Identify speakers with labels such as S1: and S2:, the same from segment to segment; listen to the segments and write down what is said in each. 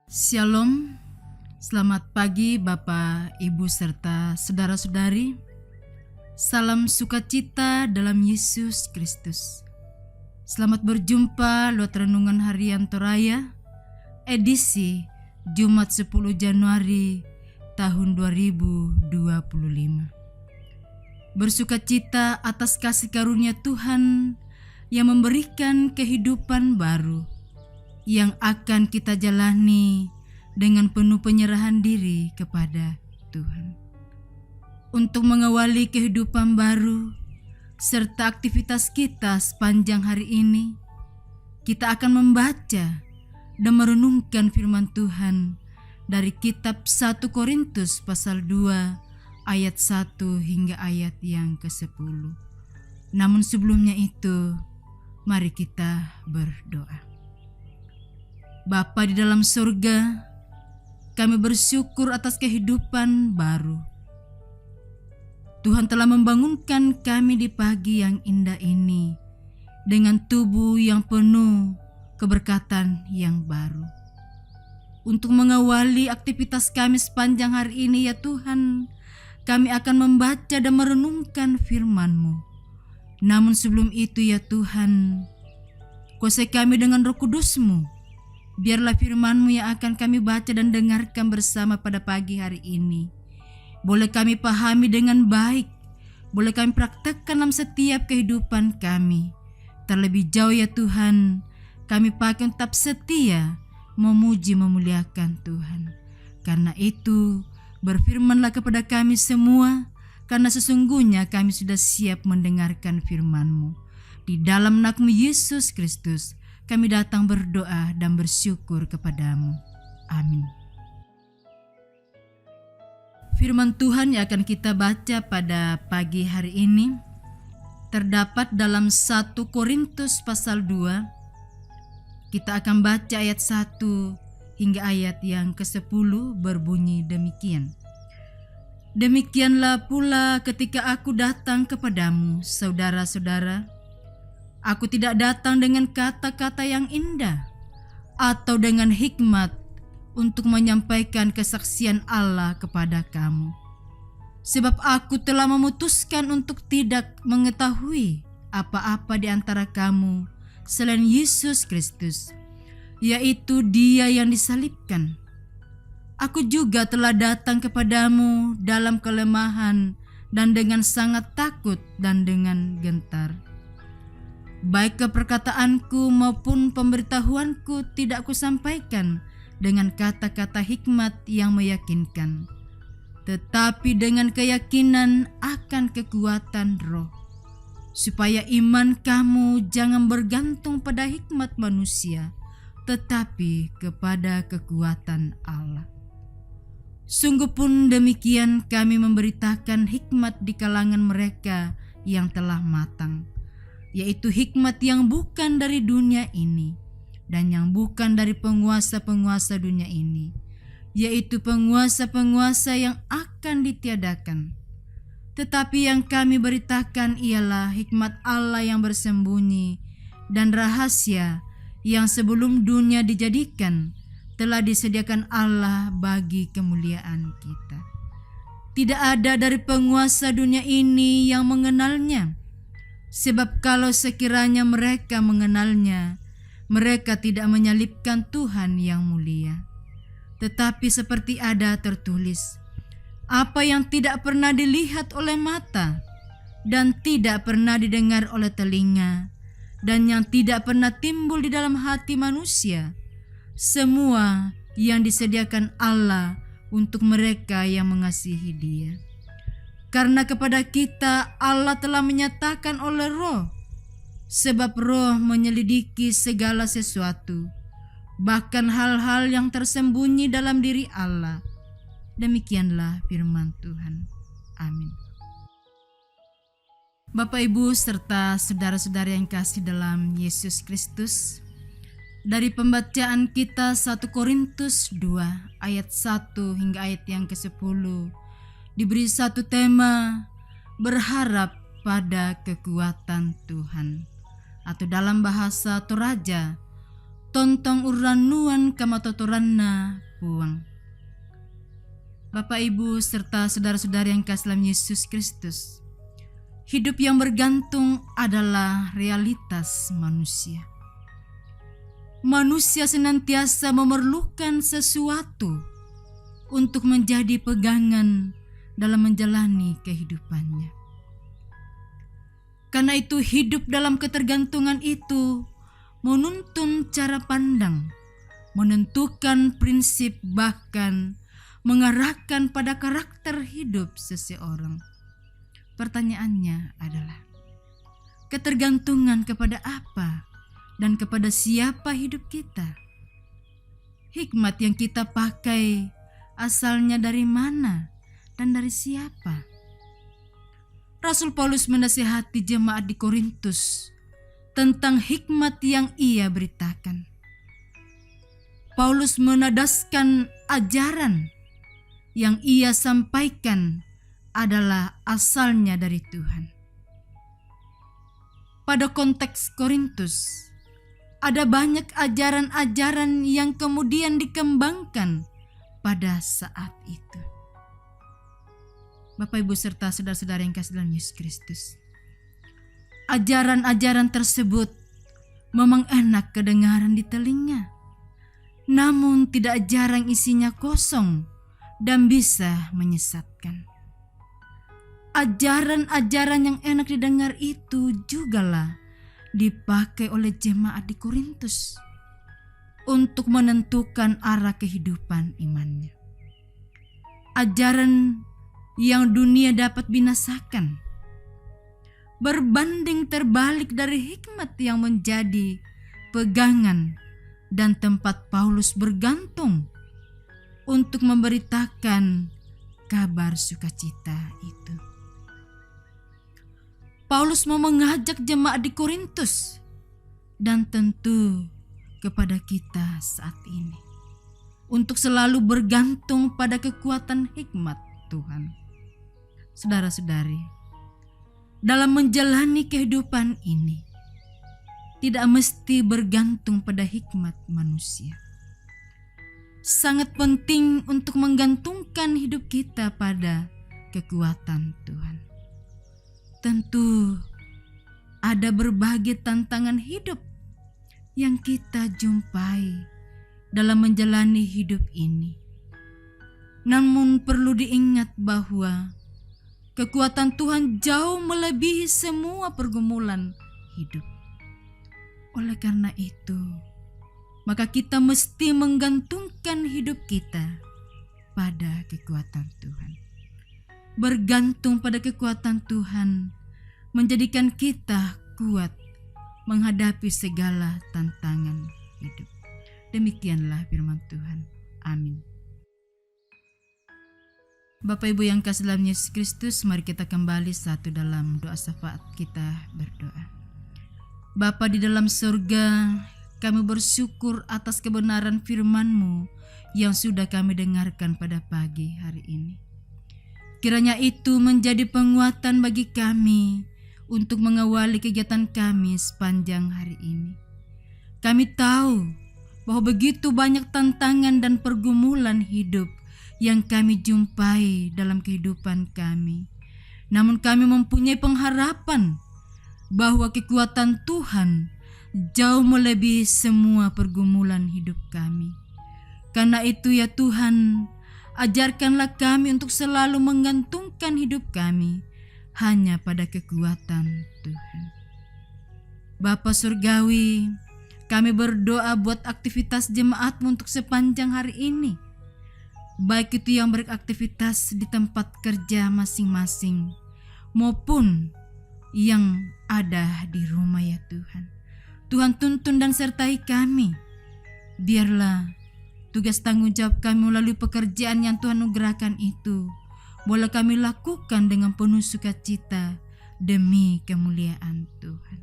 S1: Shalom, selamat pagi Bapak, Ibu, serta saudara-saudari. Salam sukacita dalam Yesus Kristus. Selamat berjumpa lewat Renungan Harian Toraya, edisi Jumat 10 Januari tahun 2025. Bersukacita atas kasih karunia Tuhan yang memberikan kehidupan baru yang akan kita jalani dengan penuh penyerahan diri kepada Tuhan. Untuk mengawali kehidupan baru serta aktivitas kita sepanjang hari ini, kita akan membaca dan merenungkan firman Tuhan dari kitab 1 Korintus pasal 2 ayat 1 hingga ayat yang ke-10. Namun sebelumnya itu, mari kita berdoa. Bapa di dalam surga, kami bersyukur atas kehidupan baru. Tuhan telah membangunkan kami di pagi yang indah ini dengan tubuh yang penuh keberkatan yang baru. Untuk mengawali aktivitas kami sepanjang hari ini ya Tuhan, kami akan membaca dan merenungkan firman-Mu. Namun sebelum itu ya Tuhan, kuasai kami dengan Roh Kudus-Mu. Biarlah firman-Mu yang akan kami baca dan dengarkan bersama pada pagi hari ini boleh kami pahami dengan baik, boleh kami praktekkan dalam setiap kehidupan kami. Terlebih jauh ya Tuhan, kami pakai tetap setia memuji memuliakan Tuhan. Karena itu berfirmanlah kepada kami semua, karena sesungguhnya kami sudah siap mendengarkan firman-Mu. Di dalam nama Yesus Kristus kami datang berdoa dan bersyukur kepadamu. Amin. Firman Tuhan yang akan kita baca pada pagi hari ini terdapat dalam 1 Korintus pasal 2. Kita akan baca ayat 1 hingga ayat yang ke-10 berbunyi demikian. Demikianlah pula ketika aku datang kepadamu, saudara-saudara, aku tidak datang dengan kata-kata yang indah atau dengan hikmat untuk menyampaikan kesaksian Allah kepada kamu. Sebab aku telah memutuskan untuk tidak mengetahui apa-apa di antara kamu selain Yesus Kristus, yaitu Dia yang disalibkan. Aku juga telah datang kepadamu dalam kelemahan dan dengan sangat takut dan dengan gentar. Baik keperkataanku maupun pemberitahuanku tidak kusampaikan dengan kata-kata hikmat yang meyakinkan, tetapi dengan keyakinan akan kekuatan roh, supaya iman kamu jangan bergantung pada hikmat manusia, tetapi kepada kekuatan Allah. Sungguh pun demikian kami memberitakan hikmat di kalangan mereka yang telah matang, yaitu hikmat yang bukan dari dunia ini dan yang bukan dari penguasa-penguasa dunia ini, yaitu penguasa-penguasa yang akan ditiadakan. Tetapi yang kami beritakan ialah hikmat Allah yang bersembunyi dan rahasia yang sebelum dunia dijadikan telah disediakan Allah bagi kemuliaan kita. Tidak ada dari penguasa dunia ini yang mengenalnya, sebab kalau sekiranya mereka mengenalnya, mereka tidak menyalibkan Tuhan yang mulia. Tetapi seperti ada tertulis, apa yang tidak pernah dilihat oleh mata dan tidak pernah didengar oleh telinga dan yang tidak pernah timbul di dalam hati manusia, semua yang disediakan Allah untuk mereka yang mengasihi Dia. Karena kepada kita Allah telah menyatakan oleh Roh, sebab Roh menyelidiki segala sesuatu, bahkan hal-hal yang tersembunyi dalam diri Allah. Demikianlah firman Tuhan. Amin. Bapak, Ibu, serta saudara-saudara yang kasih dalam Yesus Kristus, dari pembacaan kita 1 Korintus 2 ayat 1 hingga ayat yang ke-10 diberi satu tema, berharap pada kekuatan Tuhan, atau dalam bahasa Toraja, tontong uranuan kamatotoranna puang. Bapak, Ibu, serta saudara-saudara yang kasih dalam Yesus Kristus, hidup yang bergantung adalah realitas manusia. Manusia senantiasa memerlukan sesuatu untuk menjadi pegangan dalam menjalani kehidupannya. Karena itu, hidup dalam ketergantungan itu menuntun cara pandang, menentukan prinsip, bahkan mengarahkan pada karakter hidup seseorang. Pertanyaannya adalah, ketergantungan kepada apa dan kepada siapa hidup kita? Hikmat yang kita pakai asalnya dari mana dan dari siapa? Rasul Paulus menasihati jemaat di Korintus tentang hikmat yang ia beritakan. Paulus menadaskan ajaran yang ia sampaikan adalah asalnya dari Tuhan. Pada konteks Korintus, ada banyak ajaran-ajaran yang kemudian dikembangkan pada saat itu. Bapak, Ibu, serta saudara-saudara yang kasih dalam Yesus Kristus, ajaran-ajaran tersebut memang enak kedengaran di telinga, namun tidak jarang isinya kosong dan bisa menyesatkan. Ajaran-ajaran yang enak didengar itu jugalah dipakai oleh jemaat di Korintus untuk menentukan arah kehidupan imannya. Ajaran yang dunia dapat binasakan berbanding terbalik dari hikmat yang menjadi pegangan dan tempat Paulus bergantung untuk memberitakan kabar sukacita itu. Paulus mau mengajak jemaat di Korintus dan tentu kepada kita saat ini untuk selalu bergantung pada kekuatan hikmat Tuhan. Saudara-saudari, dalam menjalani kehidupan ini tidak mesti bergantung pada hikmat manusia. Sangat penting untuk menggantungkan hidup kita pada kekuatan Tuhan. Tentu ada berbagai tantangan hidup yang kita jumpai dalam menjalani hidup ini. Namun perlu diingat bahwa kekuatan Tuhan jauh melebihi semua pergumulan hidup. Oleh karena itu, maka kita mesti menggantungkan hidup kita pada kekuatan Tuhan. Bergantung pada kekuatan Tuhan menjadikan kita kuat menghadapi segala tantangan hidup. Demikianlah firman Tuhan. Amin. Bapak, Ibu yang kasih dalam Yesus Kristus, mari kita kembali satu dalam doa syafaat. Kita berdoa. Bapa di dalam surga, kami bersyukur atas kebenaran firman-Mu yang sudah kami dengarkan pada pagi hari ini. Kiranya itu menjadi penguatan bagi kami untuk mengawali kegiatan kami sepanjang hari ini. Kami tahu bahwa begitu banyak tantangan dan pergumulan hidup yang kami jumpai dalam kehidupan kami. Namun kami mempunyai pengharapan bahwa kekuatan Tuhan jauh melebihi semua pergumulan hidup kami. Karena itu ya Tuhan, ajarkanlah kami untuk selalu menggantungkan hidup kami hanya pada kekuatan Tuhan. Bapa Surgawi, kami berdoa buat aktivitas jemaat-Mu untuk sepanjang hari ini. Baik itu yang beraktivitas di tempat kerja masing-masing maupun yang ada di rumah ya Tuhan. Tuhan tuntun dan sertai kami. Biarlah tugas tanggung jawab kami melalui pekerjaan yang Tuhan anugerahkan itu boleh kami lakukan dengan penuh sukacita demi kemuliaan Tuhan.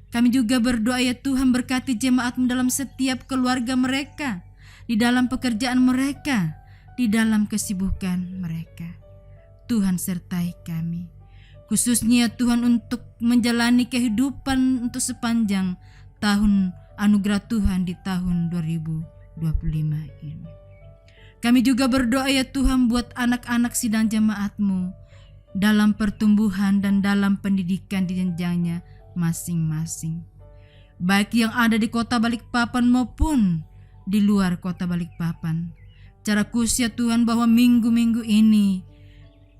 S1: Kami juga berdoa ya Tuhan, berkati jemaat-Mu dalam setiap keluarga mereka, di dalam pekerjaan mereka, di dalam kesibukan mereka. Tuhan sertai kami. Khususnya Tuhan untuk menjalani kehidupan untuk sepanjang tahun anugerah Tuhan di tahun 2025 ini. Kami juga berdoa ya Tuhan buat anak-anak sidang jemaat-Mu dalam pertumbuhan dan dalam pendidikan di jenjangnya masing-masing. Baik yang ada di kota Balikpapan maupun di luar kota Balikpapan. Cara khusus ya Tuhan bahwa minggu-minggu ini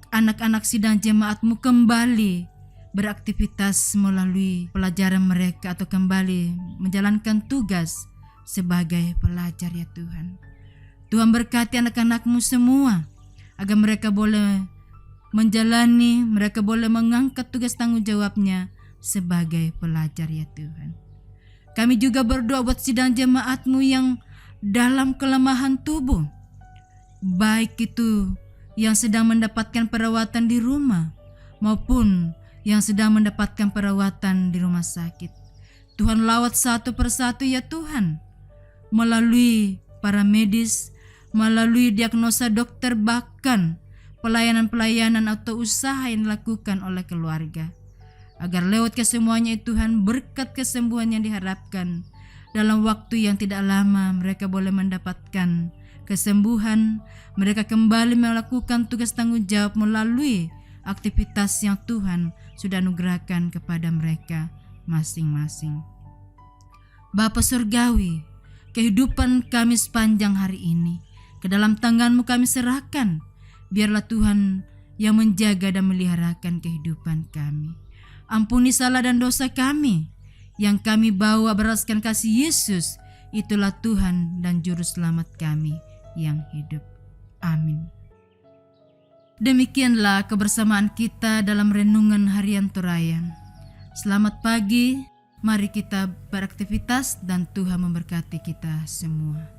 S1: anak-anak sidang jemaat-Mu kembali beraktivitas melalui pelajaran mereka atau kembali menjalankan tugas sebagai pelajar ya Tuhan. Tuhan berkati anak-anak-Mu semua agar mereka boleh menjalani, mereka boleh mengangkat tugas tanggung jawabnya sebagai pelajar ya Tuhan. Kami juga berdoa buat sidang jemaat-Mu yang dalam kelemahan tubuh, baik itu yang sedang mendapatkan perawatan di rumah maupun yang sedang mendapatkan perawatan di rumah sakit. Tuhan lawat satu persatu ya Tuhan, melalui para medis, melalui diagnosa dokter, bahkan pelayanan-pelayanan atau usaha yang dilakukan oleh keluarga. Agar lewat kesemuanya Tuhan, berkat kesembuhan yang diharapkan, dalam waktu yang tidak lama mereka boleh mendapatkan kesembuhan, mereka kembali melakukan tugas tanggung jawab melalui aktivitas yang Tuhan sudah anugerahkan kepada mereka masing-masing. Bapa Surgawi, kehidupan kami sepanjang hari ini ke dalam tangan-Mu kami serahkan. Biarlah Tuhan yang menjaga dan meliharakan kehidupan kami. Ampuni salah dan dosa kami yang kami bawa beraskan kasih Yesus. Itulah Tuhan dan Juru Selamat kami yang hidup. Amin. Demikianlah kebersamaan kita dalam renungan harian Torayan. Selamat pagi, mari kita beraktivitas dan Tuhan memberkati kita semua.